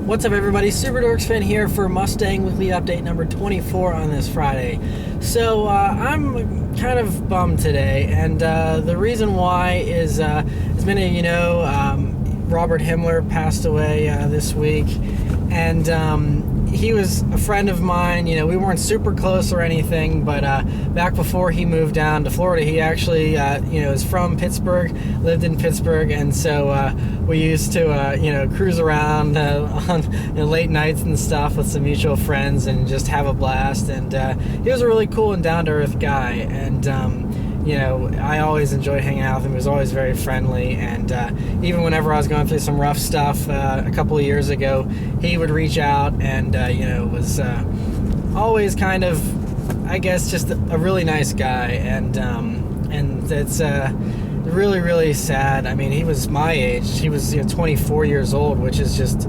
What's up, everybody? Super Dorks fan here for Mustang Weekly Update number 24 on this Friday. So I'm kind of bummed today, and the reason why is, as many of you know, Robert Himler passed away this week, and he was a friend of mine. You know, we weren't super close or anything, but back before he moved down to Florida, he actually, is from Pittsburgh, lived in Pittsburgh, and so we used to, cruise around on late nights and stuff with some mutual friends and just have a blast. And he was a really cool and down-to-earth guy, and I always enjoyed hanging out with him. He was always very friendly, and even whenever I was going through some rough stuff a couple of years ago, he would reach out and, was always kind of, I guess, just a really nice guy, and it's really, really sad. I mean, he was my age. He was 24 years old, which is just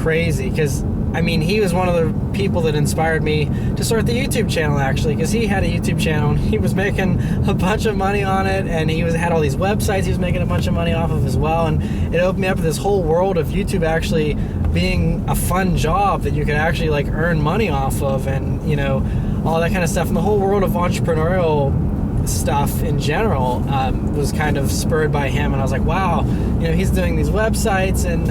crazy, because I mean, he was one of the people that inspired me to start the YouTube channel, actually, because he had a YouTube channel and he was making a bunch of money on it, and he had all these websites he was making a bunch of money off of as well, and it opened me up to this whole world of YouTube actually being a fun job that you could actually like earn money off of, and all that kind of stuff, and the whole world of entrepreneurial stuff in general was kind of spurred by him. And I was like, wow, he's doing these websites, and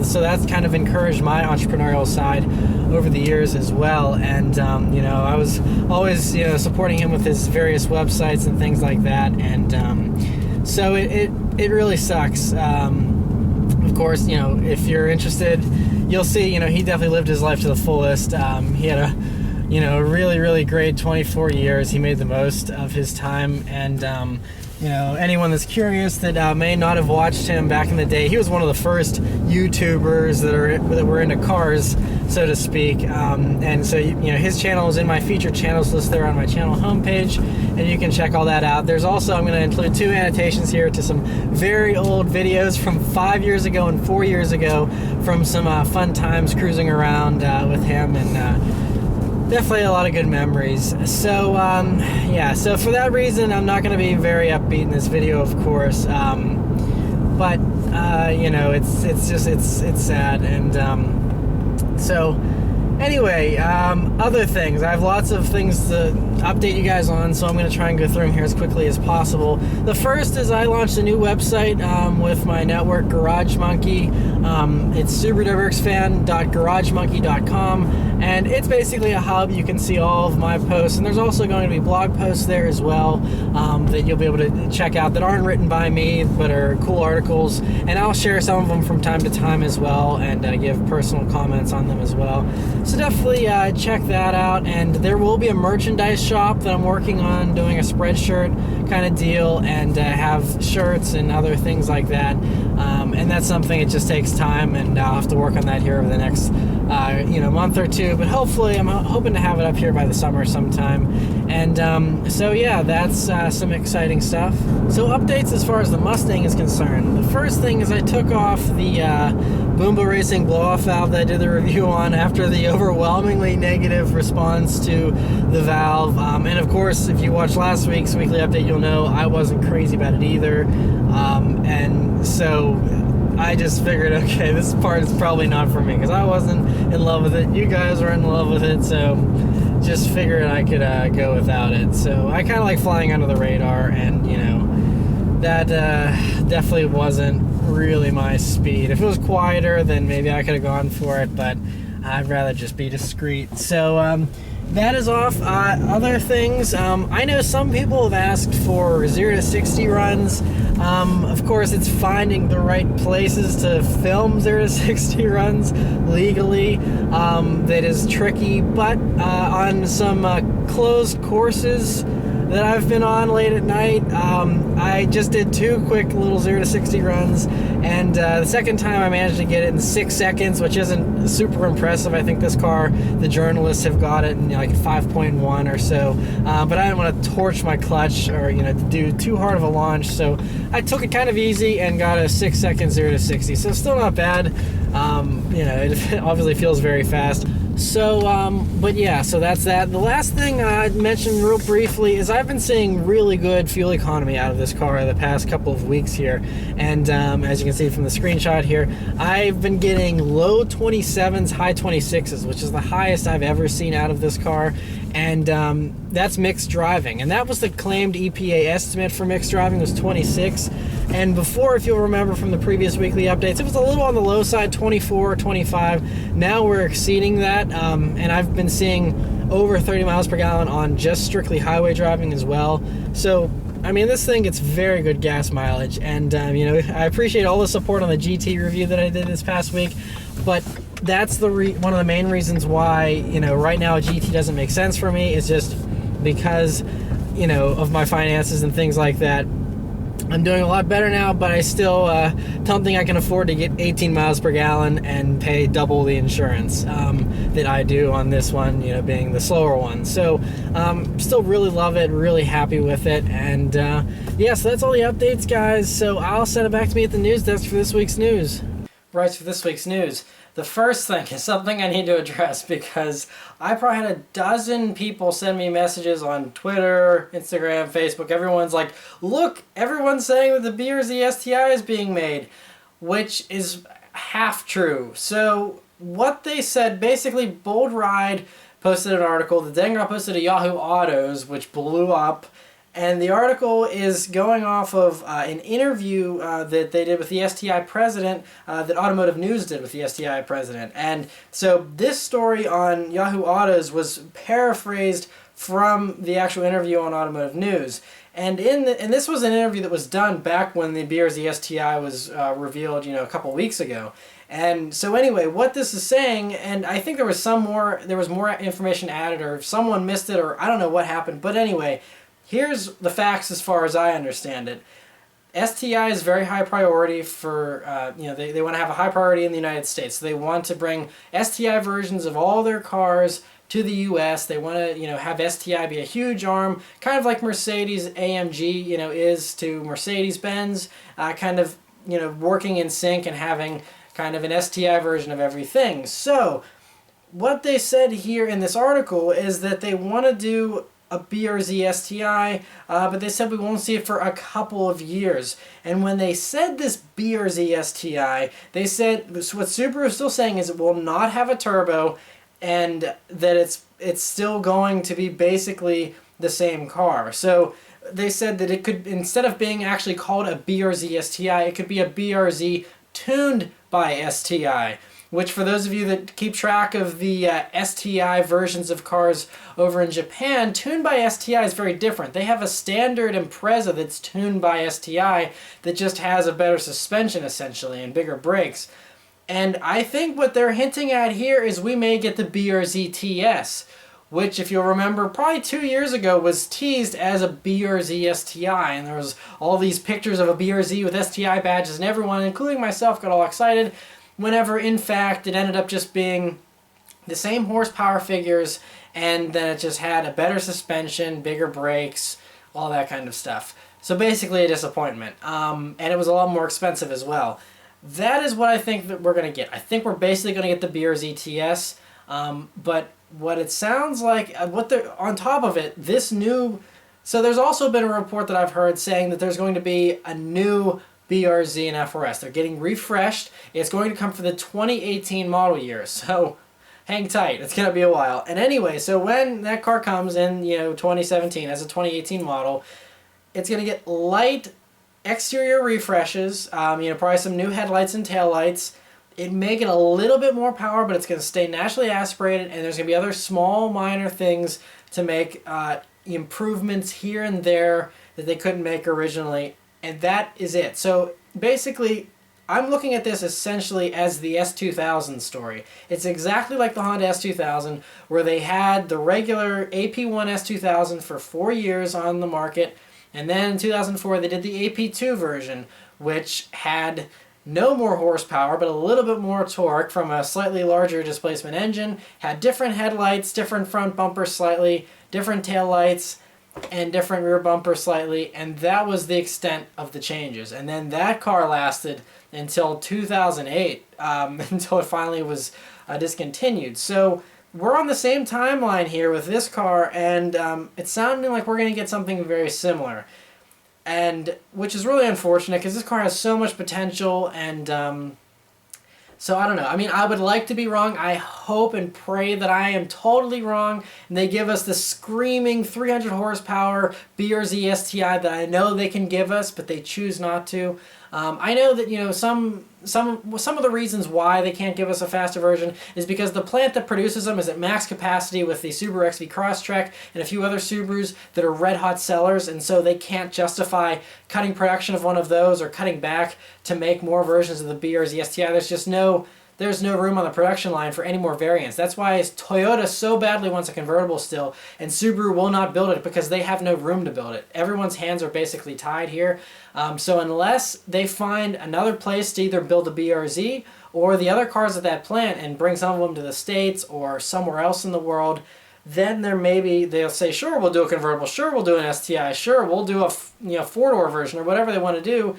so that's kind of encouraged my entrepreneurial side over the years as well. And I was always supporting him with his various websites and things like that, and so it really sucks. Of course, if you're interested, you'll see he definitely lived his life to the fullest. He had a really, really great 24 years. He made the most of his time, and anyone that's curious that may not have watched him back in the day, he was one of the first YouTubers that were into cars, so to speak. And so his channel is in my featured channels list there on my channel homepage, and you can check all that out. There's also, I'm going to include 2 annotations here to some very old videos from 5 years ago and 4 years ago from some fun times cruising around with him, and definitely a lot of good memories. So so for that reason, I'm not going to be very upbeat in this video, of course, but it's sad. And so anyway, other things, I have lots of things to update you guys on, so I'm going to try and go through them here as quickly as possible. The first is I launched a new website with my network, Garage Monkey. It's superdupersfan.garagemonkey.com, and it's basically a hub. You can see all of my posts, and there's also going to be blog posts there as well that you'll be able to check out that aren't written by me but are cool articles, and I'll share some of them from time to time as well, and give personal comments on them as well. So definitely check that out, and there will be a merchandise shop that I'm working on, doing a Spreadshirt kind of deal, and have shirts and other things like that, and that's something, it just takes time, and I'll have to work on that here over the next month or two, but hopefully I'm hoping to have it up here by the summer sometime. And so yeah, that's some exciting stuff. So updates as far as the Mustang is concerned. The first thing is I took off the Boomba Racing blow-off valve that I did the review on after the overwhelmingly negative response to the valve. And of course, if you watched last week's weekly update, you'll know I wasn't crazy about it either. And so I just figured, okay, this part is probably not for me, because I wasn't in love with it. You guys were in love with it, so just figured I could go without it. So I kind of like flying under the radar, and that definitely wasn't really my speed. If it was quieter, then maybe I could have gone for it, but I'd rather just be discreet. So that is off. Other things, I know some people have asked for 0 to 60 runs. Of course, it's finding the right places to film 0 to 60 runs legally that is tricky, but on some closed courses that I've been on late at night, I just did 2 quick little 0 to 60 runs, and the second time I managed to get it in 6 seconds, which isn't super impressive. I think this car, the journalists have got it in like 5.1 or so, but I didn't want to torch my clutch or do too hard of a launch, so I took it kind of easy and got a 6 second 0 to 60. So still not bad. It obviously feels very fast. So, but yeah, so that's that. The last thing I'd mention real briefly is I've been seeing really good fuel economy out of this car the past couple of weeks here. And as you can see from the screenshot here, I've been getting low 27s, high 26s, which is the highest I've ever seen out of this car. And that's mixed driving. And that was the claimed EPA estimate for mixed driving was 26. And before, if you'll remember from the previous weekly updates, it was a little on the low side, 24, 25. Now we're exceeding that, and I've been seeing over 30 miles per gallon on just strictly highway driving as well. So, I mean, this thing gets very good gas mileage, and you know, I appreciate all the support on the GT review that I did this past week, but that's the one of the main reasons why, you know, right now a GT doesn't make sense for me. It's just because, you know, of my finances and things like that. I'm doing a lot better now, but I still don't think I can afford to get 18 miles per gallon and pay double the insurance that I do on this one, you know, being the slower one. So still really love it, really happy with it. And yeah, so that's all the updates, guys. So I'll send it back to me at the news desk for this week's news. Right, for this week's news. The first thing is something I need to address because I probably had a dozen people send me messages on Twitter, Instagram, Facebook. Everyone's like, look, everyone's saying that the BRZ STI is being made, which is half true. So what they said, basically Bold Ride posted an article, the Dengar posted a Yahoo Autos, which blew up. And the article is going off of an interview that they did with the STI president, that Automotive News did with the STI president. And so this story on Yahoo Autos was paraphrased from the actual interview on Automotive News. And this was an interview that was done back when the BRZ STI was revealed, you know, a couple weeks ago. And so anyway, what this is saying, and I think there was more information added, or someone missed it, or I don't know what happened, but anyway, here's the facts as far as I understand it. STI is very high priority for, you know, they want to have a high priority in the United States. So they want to bring STI versions of all their cars to the U.S. They want to, you know, have STI be a huge arm, kind of like Mercedes AMG, you know, is to Mercedes-Benz, kind of, you know, working in sync and having kind of an STI version of everything. So what they said here in this article is that they want to do a BRZ STI, but they said we won't see it for a couple of years. And when they said this BRZ STI, they said, what Subaru is still saying is it will not have a turbo, and that it's still going to be basically the same car. So they said that it could, instead of being actually called a BRZ STI, it could be a BRZ tuned by STI. Which, for those of you that keep track of the STI versions of cars over in Japan, tuned by STI is very different. They have a standard Impreza that's tuned by STI that just has a better suspension, essentially, and bigger brakes. And I think what they're hinting at here is we may get the BRZ TS, which, if you'll remember, probably 2 years ago was teased as a BRZ STI, and there was all these pictures of a BRZ with STI badges, and everyone, including myself, got all excited, whenever in fact it ended up just being the same horsepower figures, and then it just had a better suspension, bigger brakes, all that kind of stuff. So basically a disappointment, and it was a lot more expensive as well. That is what I think that we're going to get. I think we're basically going to get the BRZ TS, but what it sounds like, on top of it, this new, so there's also been a report that I've heard saying that there's going to be a new BRZ and F4S. They're getting refreshed. It's going to come for the 2018 model year, so hang tight. It's going to be a while. And anyway, so when that car comes in, you know, 2017 as a 2018 model, it's going to get light exterior refreshes, you know, probably some new headlights and taillights. It may get a little bit more power, but it's going to stay naturally aspirated, and there's going to be other small, minor things to make improvements here and there that they couldn't make originally. And that is it. So basically, I'm looking at this essentially as the S2000 story. It's exactly like the Honda S2000, where they had the regular AP1 S2000 for 4 years on the market, and then in 2004 they did the AP2 version, which had no more horsepower, but a little bit more torque from a slightly larger displacement engine, had different headlights, different front bumpers slightly, different taillights, and different rear bumper slightly, and that was the extent of the changes. And then that car lasted until 2008, until it finally was discontinued. So we're on the same timeline here with this car, and it's sounding like we're going to get something very similar. And which is really unfortunate because this car has so much potential, and so I don't know. I mean, I would like to be wrong. I hope and pray that I am totally wrong and they give us the screaming 300 horsepower BRZ STI that I know they can give us, but they choose not to. I know that, you know, some of the reasons why they can't give us a faster version is because the plant that produces them is at max capacity with the Subaru XV Crosstrek and a few other Subarus that are red hot sellers, and so they can't justify cutting production of one of those or cutting back to make more versions of the BRZ STI. There's no room on the production line for any more variants. That's why Toyota so badly wants a convertible still, and Subaru will not build it because they have no room to build it. Everyone's hands are basically tied here. So unless they find another place to either build a BRZ or the other cars at that plant and bring some of them to the States or somewhere else in the world, then they'll say, sure, we'll do a convertible, sure, we'll do an STI, sure, we'll do a four-door version or whatever they want to do.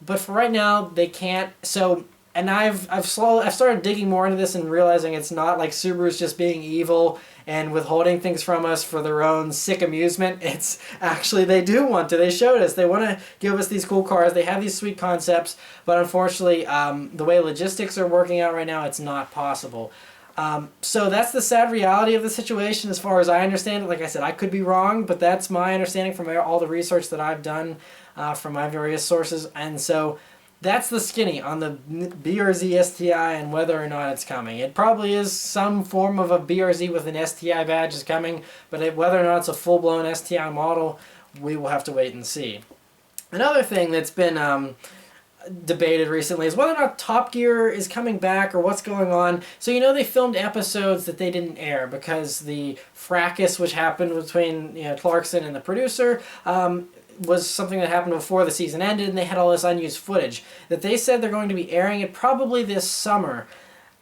But for right now, they can't. So. And I've started digging more into this and realizing it's not like Subaru's just being evil and withholding things from us for their own sick amusement. It's actually they do want to. They showed us. They want to give us these cool cars. They have these sweet concepts, but unfortunately, the way logistics are working out right now, it's not possible. So that's the sad reality of the situation as far as I understand it. Like I said, I could be wrong, but that's my understanding from all the research that I've done from my various sources. And so that's the skinny on the BRZ STI and whether or not it's coming. It probably is some form of a BRZ with an STI badge is coming, but whether or not it's a full-blown STI model, we will have to wait and see. Another thing that's been debated recently is whether or not Top Gear is coming back or what's going on. So you know they filmed episodes that they didn't air because the fracas which happened between Clarkson and the producer was something that happened before the season ended, and they had all this unused footage that they said they're going to be airing it probably this summer,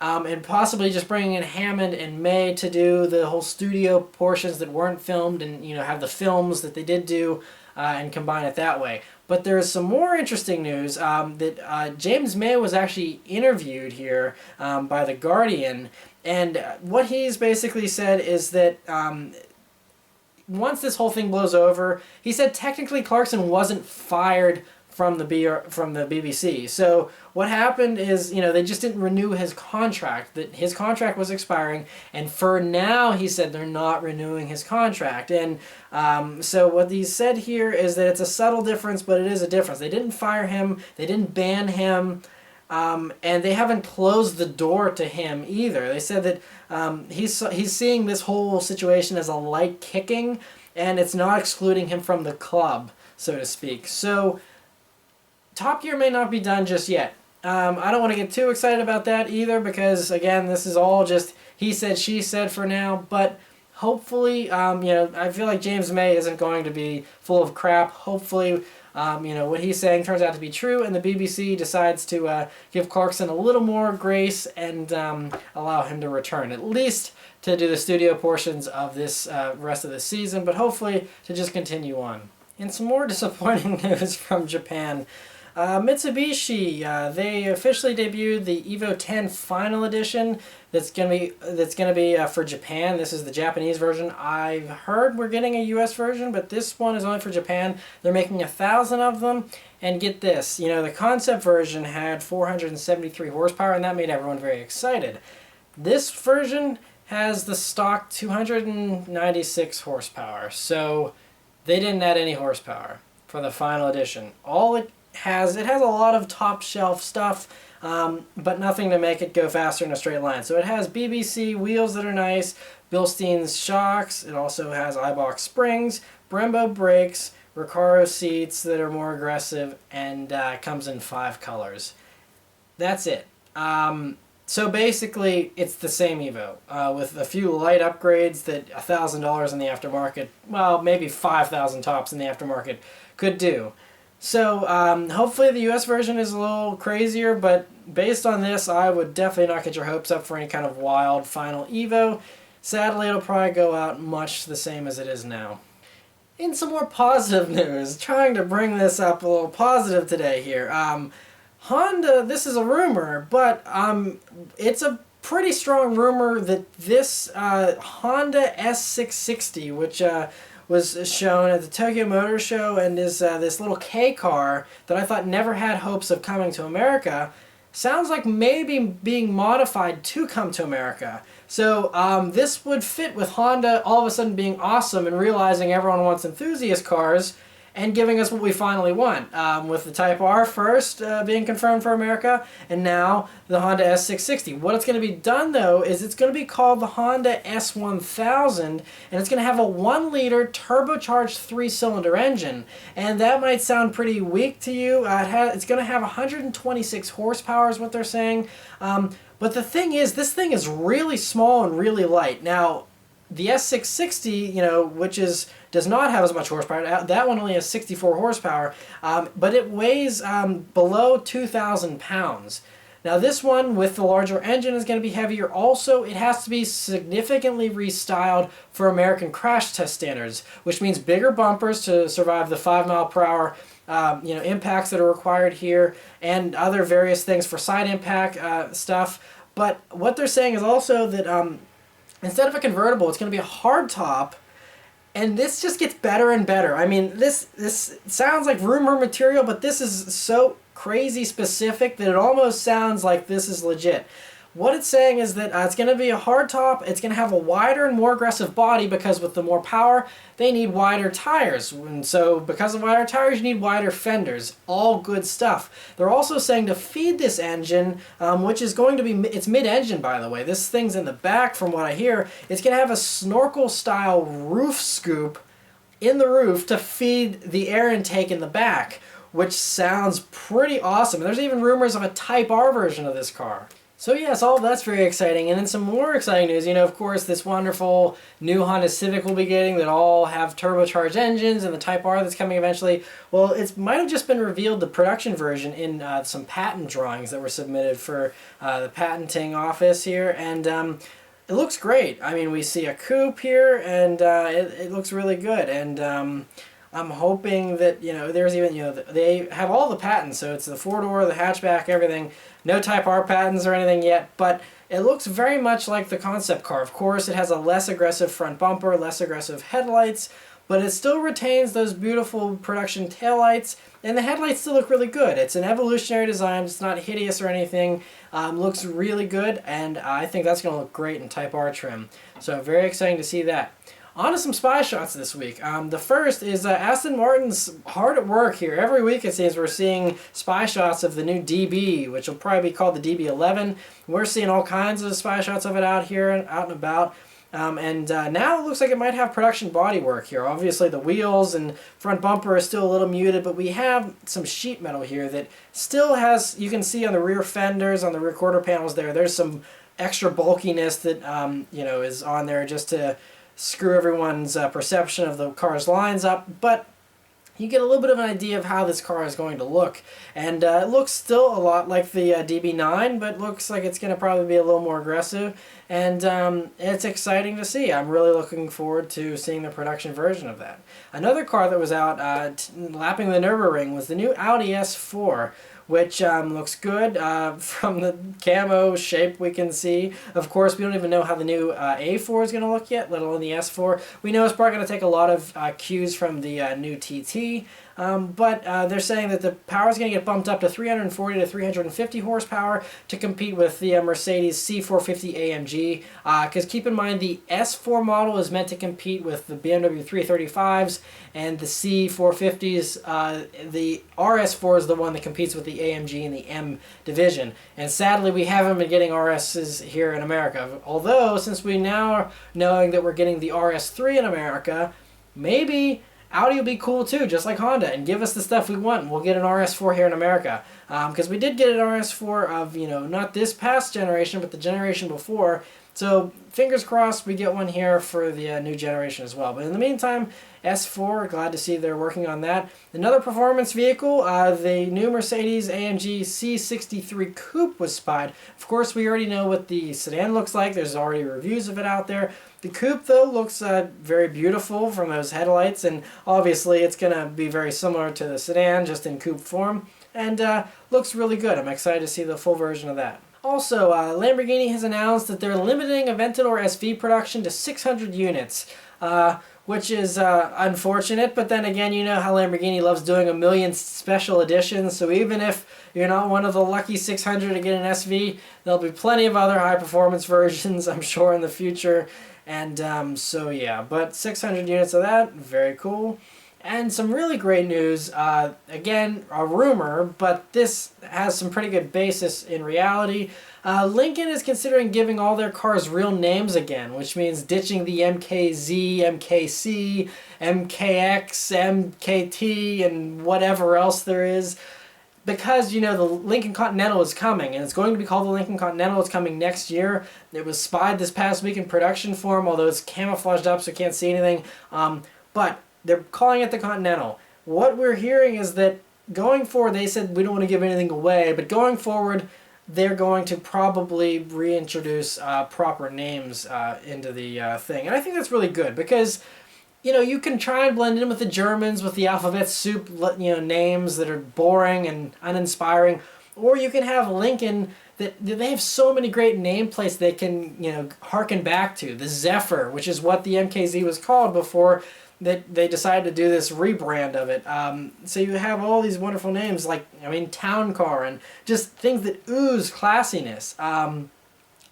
and possibly just bringing in Hammond and May to do the whole studio portions that weren't filmed, and have the films that they did do and combine it that way. But there's some more interesting news that James May was actually interviewed here by The Guardian, and what he's basically said is that once this whole thing blows over, he said technically Clarkson wasn't fired from the BBC. So what happened is, they just didn't renew his contract. That his contract was expiring, and for now, he said they're not renewing his contract. And so what he said here is that it's a subtle difference, but it is a difference. They didn't fire him. They didn't ban him. And they haven't closed the door to him either. They said that he's seeing this whole situation as a light kicking, and it's not excluding him from the club, so to speak. So Top Gear may not be done just yet. I don't want to get too excited about that either because, again, this is all just he said, she said for now. But hopefully, I feel like James May isn't going to be full of crap. Hopefully, what he's saying turns out to be true, and the BBC decides to give Clarkson a little more grace and allow him to return, at least to do the studio portions of this rest of the season, but hopefully to just continue on. And some more disappointing news from Japan. Mitsubishi, they officially debuted the Evo 10 Final Edition. That's gonna be for Japan. This is the Japanese version. I've heard we're getting a U.S. version, but this one is only for Japan. They're making 1,000 of them, and get this, the concept version had 473 horsepower, and that made everyone very excited. This version has the stock 296 horsepower, so they didn't add any horsepower for the Final Edition. All it has a lot of top shelf stuff, but nothing to make it go faster in a straight line. So it has BBC wheels that are nice, Bilstein's shocks, it also has iBox springs, Brembo brakes, Recaro seats that are more aggressive, and comes in 5 colors. That's it. So basically, it's the same Evo, with a few light upgrades that $1,000 in the aftermarket, well, maybe 5,000 tops in the aftermarket could do. So hopefully the US version is a little crazier, but based on this, I would definitely not get your hopes up for any kind of wild final Evo. Sadly, it'll probably go out much the same as it is now. In some more positive news, trying to bring this up a little positive today here. Honda, this is a rumor, but it's a pretty strong rumor that this Honda S660, which was shown at the Tokyo Motor Show and is this little K car that I thought never had hopes of coming to America, sounds like maybe being modified to come to America. So this would fit with Honda all of a sudden being awesome and realizing everyone wants enthusiast cars and giving us what we finally want, with the Type R first being confirmed for America, and now the Honda S660. What it's going to be done, though, is it's going to be called the Honda S1000, and it's going to have a 1-liter turbocharged 3-cylinder engine. And that might sound pretty weak to you. It's going to have 126 horsepower is what they're saying. But the thing is, this thing is really small and really light. Now, the S660, you know, which does not have as much horsepower. That one only has 64 horsepower, but it weighs below 2,000 pounds. Now this one with the larger engine is going to be heavier. Also, it has to be significantly restyled for American crash test standards, which means bigger bumpers to survive the 5-mile-per-hour impacts that are required here, and other various things for side impact stuff. But what they're saying is also that instead of a convertible, it's going to be a hardtop, and this just gets better and better. I mean, this sounds like rumor material, but this is so crazy specific that it almost sounds like this is legit. What it's saying is that it's going to be a hardtop. It's going to have a wider and more aggressive body because with the more power, they need wider tires. And so because of wider tires, you need wider fenders. All good stuff. They're also saying to feed this engine, which is going to be, it's mid-engine by the way. This thing's in the back from what I hear. It's going to have a snorkel-style roof scoop in the roof to feed the air intake in the back, which sounds pretty awesome. And there's even rumors of a Type R version of this car. So yes, all of that's very exciting. And then some more exciting news, of course, this wonderful new Honda Civic we'll be getting that all have turbocharged engines, and the Type R that's coming eventually. Well, it might have just been revealed, the production version, in some patent drawings that were submitted for the patenting office here. And it looks great. I mean, we see a coupe here, and it looks really good. And I'm hoping that, there's even, they have all the patents, so it's the 4-door, the hatchback, everything. No Type R patents or anything yet, but it looks very much like the concept car. Of course, it has a less aggressive front bumper, less aggressive headlights, but it still retains those beautiful production taillights, and the headlights still look really good. It's an evolutionary design. It's not hideous or anything. Looks really good, and I think that's going to look great in Type R trim. So very exciting to see that. On to some spy shots this week. The first is Aston Martin's hard at work here. Every week it seems we're seeing spy shots of the new DB, which will probably be called the DB11. We're seeing all kinds of spy shots of it out here and out and about. Now it looks like it might have production bodywork here. Obviously the wheels and front bumper is still a little muted, but we have some sheet metal here that still has, you can see on the rear fenders, on the rear quarter panels there's some extra bulkiness that is on there just to screw everyone's perception of the car's lines up, but you get a little bit of an idea of how this car is going to look. And it looks still a lot like the DB9, but looks like it's going to probably be a little more aggressive, and it's exciting to see. I'm really looking forward to seeing the production version of that. Another car that was out lapping the Nürburgring was the new Audi S4, which looks good from the camo shape we can see. Of course, we don't even know how the new A4 is going to look yet, let alone the S4. We know it's probably going to take a lot of cues from the new TT, but they're saying that the power is going to get bumped up to 340 to 350 horsepower to compete with the Mercedes C450 AMG. Because keep in mind, the S4 model is meant to compete with the BMW 335s and the C450s. The RS4 is the one that competes with the AMG and the M division. And sadly, we haven't been getting RSs here in America. Although, since we now are knowing that we're getting the RS3 in America, maybe Audi will be cool too, just like Honda, and give us the stuff we want, and we'll get an RS4 here in America. Because we did get an RS4 of, not this past generation, but the generation before. So fingers crossed we get one here for the new generation as well. But in the meantime, S4, glad to see they're working on that. Another performance vehicle, the new Mercedes AMG C63 Coupe was spied. Of course, we already know what the sedan looks like. There's already reviews of it out there. The Coupe, though, looks very beautiful from those headlights, and obviously it's going to be very similar to the sedan, just in coupe form, and looks really good. I'm excited to see the full version of that. Also, Lamborghini has announced that they're limiting Aventador SV production to 600 units, which is unfortunate, but then again, you know how Lamborghini loves doing a million special editions, so even if you're not one of the lucky 600 to get an SV, there'll be plenty of other high-performance versions, I'm sure, in the future, and so yeah, but 600 units of that, very cool. And some really great news, again, a rumor, but this has some pretty good basis in reality. Lincoln is considering giving all their cars real names again, which means ditching the MKZ, MKC, MKX, MKT, and whatever else there is. Because, you know, the Lincoln Continental is coming, and it's going to be called the Lincoln Continental. It's coming next year. It was spied this past week in production form, although it's camouflaged up so you can't see anything. But they're calling it the Continental. What we're hearing is that going forward, they said we don't want to give anything away, but going forward, they're going to probably reintroduce proper names into the thing. And I think that's really good because, you know, you can try and blend in with the Germans with the alphabet soup, you know, names that are boring and uninspiring, or you can have Lincoln that they have so many great nameplates they can, you know, harken back to. The Zephyr, which is what the MKZ was called before they decided to do this rebrand of it. So you have all these wonderful names like, I mean, Town Car and just things that ooze classiness.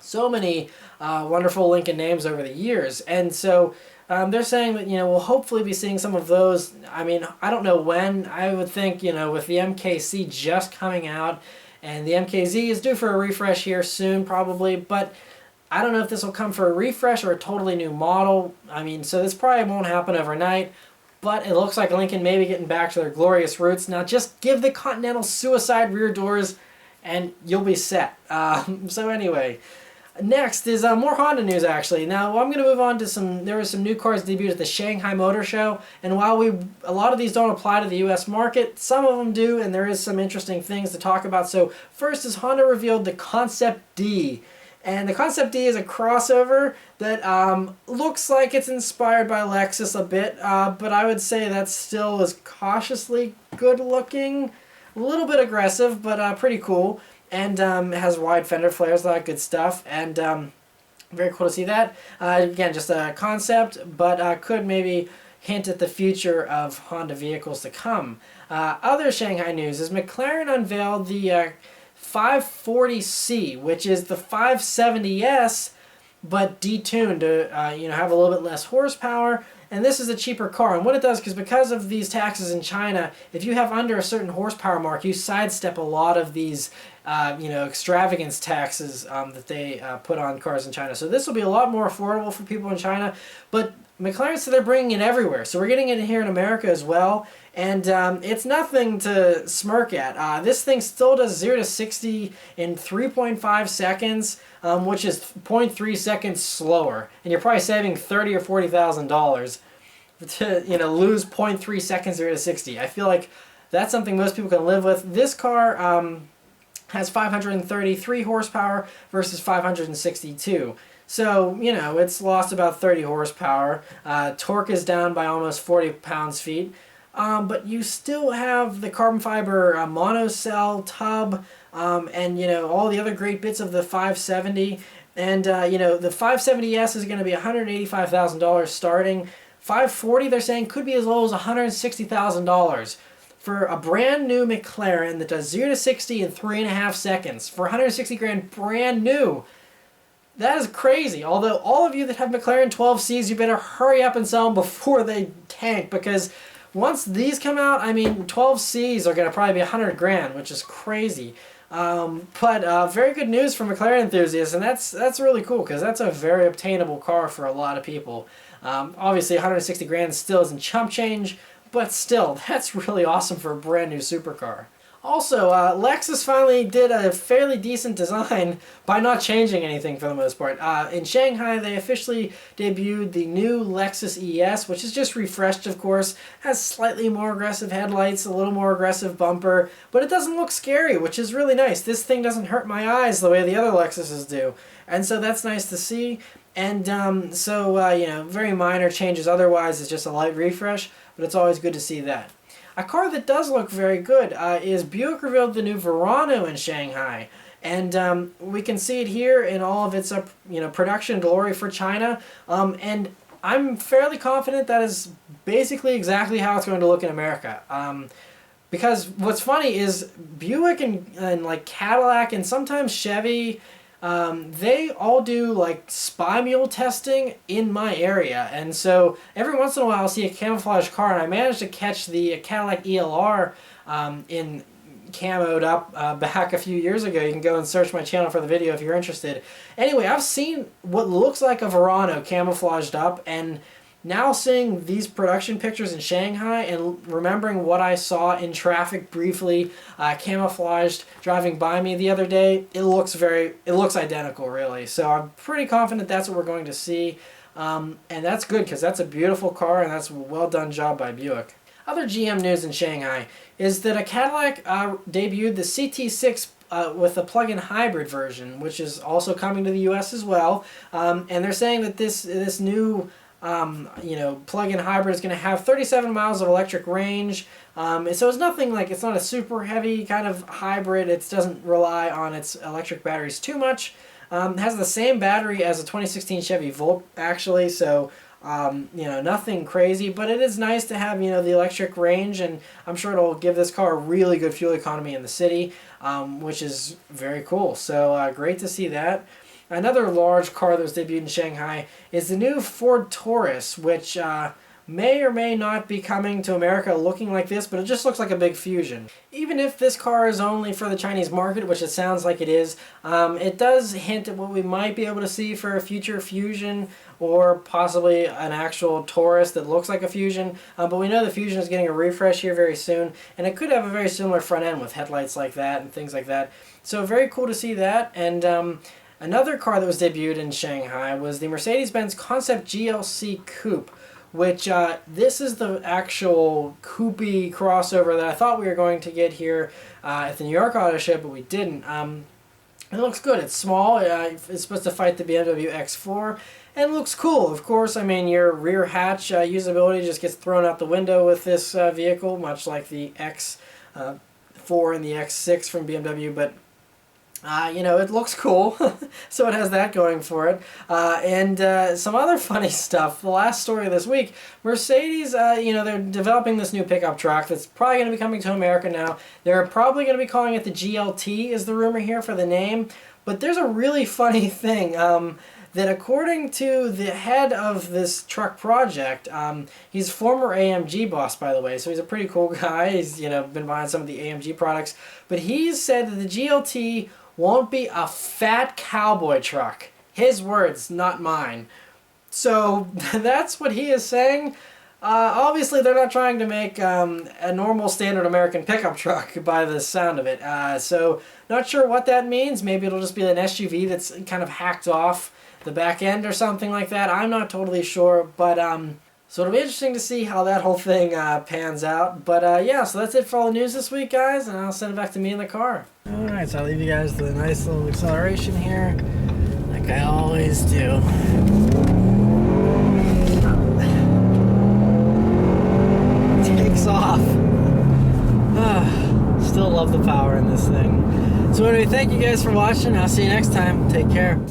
So many wonderful Lincoln names over the years. And so they're saying that, you know, we'll hopefully be seeing some of those. I mean, I don't know when. I would think, you know, with the MKC just coming out and the MKZ is due for a refresh here soon probably, but I don't know if this will come for a refresh or a totally new model. I mean, so this probably won't happen overnight, but it looks like Lincoln may be getting back to their glorious roots. Now just give the Continental suicide rear doors and you'll be set. So anyway, next is more Honda news actually. Now I'm going to move on to there were some new cars debuted at the Shanghai Motor Show, and while a lot of these don't apply to the US market, some of them do, and there is some interesting things to talk about. So first is Honda revealed the Concept D. And the Concept D is a crossover that looks like it's inspired by Lexus a bit, but I would say that still is cautiously good looking, a little bit aggressive, but pretty cool, and has wide fender flares, a lot of good stuff, and very cool to see that. Again, just a concept, but could maybe hint at the future of Honda vehicles to come. Other Shanghai news is McLaren unveiled the 540C, which is the 570S, but detuned to you know, have a little bit less horsepower. And this is a cheaper car. And what it does, because of these taxes in China, if you have under a certain horsepower mark, you sidestep a lot of these you know, extravagance taxes that they put on cars in China. So this will be a lot more affordable for people in China. But McLaren said they're bringing it everywhere. So we're getting it here in America as well. And it's nothing to smirk at. This thing still does 0 to 60 in 3.5 seconds, which is 0.3 seconds slower. And you're probably saving $30,000 or $40,000 to, you know, lose 0.3 seconds 0 to 60. I feel like that's something most people can live with. This car has 533 horsepower versus 562. So, you know, it's lost about 30 horsepower. Torque is down by almost 40 pounds-feet. But you still have the carbon fiber monocell tub and, you know, all the other great bits of the 570. And, you know, the 570S is going to be $185,000 starting. 540, they're saying, could be as low as $160,000 for a brand new McLaren that does 0 to 60 in 3.5 seconds. For 160 grand, brand new. That is crazy. Although all of you that have McLaren 12Cs, you better hurry up and sell them before they tank, because once these come out, I mean, 12Cs are going to probably be 100 grand, which is crazy. But very good news for McLaren enthusiasts, and that's really cool because that's a very obtainable car for a lot of people. Obviously, 160 grand still isn't chump change, but still, that's really awesome for a brand new supercar. Also, Lexus finally did a fairly decent design by not changing anything for the most part. In Shanghai, they officially debuted the new Lexus ES, which is just refreshed, of course. Has slightly more aggressive headlights, a little more aggressive bumper, but it doesn't look scary, which is really nice. This thing doesn't hurt my eyes the way the other Lexuses do, and so that's nice to see. And you know, very minor changes otherwise. It's just a light refresh, but it's always good to see that. A car that does look very good is Buick revealed the new Verano in Shanghai. And we can see it here in all of its production glory for China. And I'm fairly confident that is basically exactly how it's going to look in America. Because what's funny is Buick and like Cadillac and sometimes Chevy, they all do like spy mule testing in my area. And so every once in a while I'll see a camouflage car, and I managed to catch the Cadillac ELR in camoed up back a few years ago. You can go and search my channel for the video if you're interested. Anyway, I've seen what looks like a Verano camouflaged up, and now seeing these production pictures in Shanghai and remembering what I saw in traffic briefly camouflaged driving by me the other day, it looks identical really. So I'm pretty confident that's what we're going to see, and that's good because that's a beautiful car and that's a well done job by Buick. Other GM news in Shanghai is that a Cadillac debuted the CT6 with a plug-in hybrid version, which is also coming to the U.S. as well. And they're saying that this new plug-in hybrid is going to have 37 miles of electric range. So it's nothing like, it's not a super heavy kind of hybrid. It doesn't rely on its electric batteries too much. It has the same battery as a 2016 Chevy Volt actually, so nothing crazy, but it is nice to have, the electric range, and I'm sure it'll give this car a really good fuel economy in the city, which is very cool. So great to see that. Another large car that was debuted in Shanghai is the new Ford Taurus, which may or may not be coming to America looking like this, but it just looks like a big Fusion. Even if this car is only for the Chinese market, which it sounds like it is, it does hint at what we might be able to see for a future Fusion, or possibly an actual Taurus that looks like a Fusion. But we know the Fusion is getting a refresh here very soon, and it could have a very similar front end with headlights like that and things like that. So very cool to see that. And another car that was debuted in Shanghai was the Mercedes-Benz Concept GLC Coupe, which this is the actual coupe crossover that I thought we were going to get here at the New York Auto Show, but we didn't. It looks good. It's small. It's supposed to fight the BMW X4, and it looks cool. Of course, I mean, your rear hatch usability just gets thrown out the window with this vehicle, much like the X4 and the X6 from BMW, but it looks cool, so it has that going for it. And some other funny stuff. The last story of this week, Mercedes, they're developing this new pickup truck that's probably going to be coming to America now. They're probably going to be calling it the GLT, is the rumor here for the name. But there's a really funny thing. That according to the head of this truck project, he's former AMG boss, by the way, so he's a pretty cool guy. He's been behind some of the AMG products, but he's said that the GLT won't be a fat cowboy truck. His words, not mine. So that's what he is saying. Obviously, they're not trying to make a normal standard American pickup truck by the sound of it. So not sure what that means. Maybe it'll just be an SUV that's kind of hacked off the back end or something like that. I'm not totally sure, but so it'll be interesting to see how that whole thing pans out. But yeah, so that's it for all the news this week, guys, and I'll send it back to me in the car. Alright, so I'll leave you guys with a nice little acceleration here, like I always do. Takes off. Still love the power in this thing. So anyway, thank you guys for watching. I'll see you next time. Take care.